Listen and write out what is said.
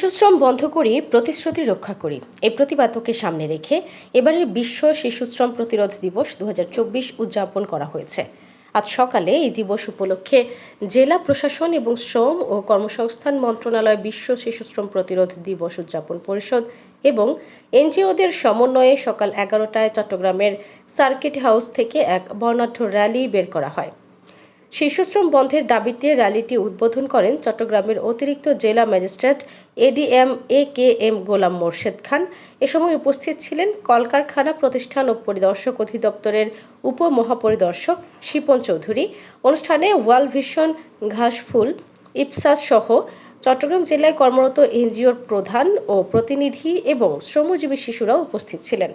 শিশুশ্রম বন্ধ করি, প্রতিশ্রুতি রক্ষা করি, এই প্রতিবাদকে সামনে রেখে এবারের বিশ্ব শিশুশ্রম প্রতিরোধ দিবস 2024 উদযাপন করা হয়েছে। আজ সকালে এই দিবস উপলক্ষে জেলা প্রশাসন এবং শ্রম ও কর্মসংস্থান মন্ত্রণালয় বিশ্ব শিশুশ্রম প্রতিরোধ দিবস উদযাপন পরিষদ এবং এনজিওদের সমন্বয়ে সকাল 11টায় চট্টগ্রামের সার্কিট হাউস থেকে এক বর্ণাঢ্য র্যালি বের করা হয়। শিশুশ্রম বন্ধের দাবিতে র্যালিটি উদ্বোধন করেন চট্টগ্রামের অতিরিক্ত জেলা ম্যাজিস্ট্রেট এডিএম AKM গোলাম মোর্শেদ খান। এ সময় উপস্থিত ছিলেন কলকারখানা প্রতিষ্ঠান ও পরিদর্শক অধিদপ্তরের উপমহাপরিদর্শক শিপন চৌধুরী। অনুষ্ঠানে ওয়ার্ল্ড ভিশন, ঘাসফুল, ইপসাস সহ চট্টগ্রাম জেলায় কর্মরত এনজিওর প্রধান ও প্রতিনিধি এবং শ্রমজীবী শিশুরাও উপস্থিত ছিলেন।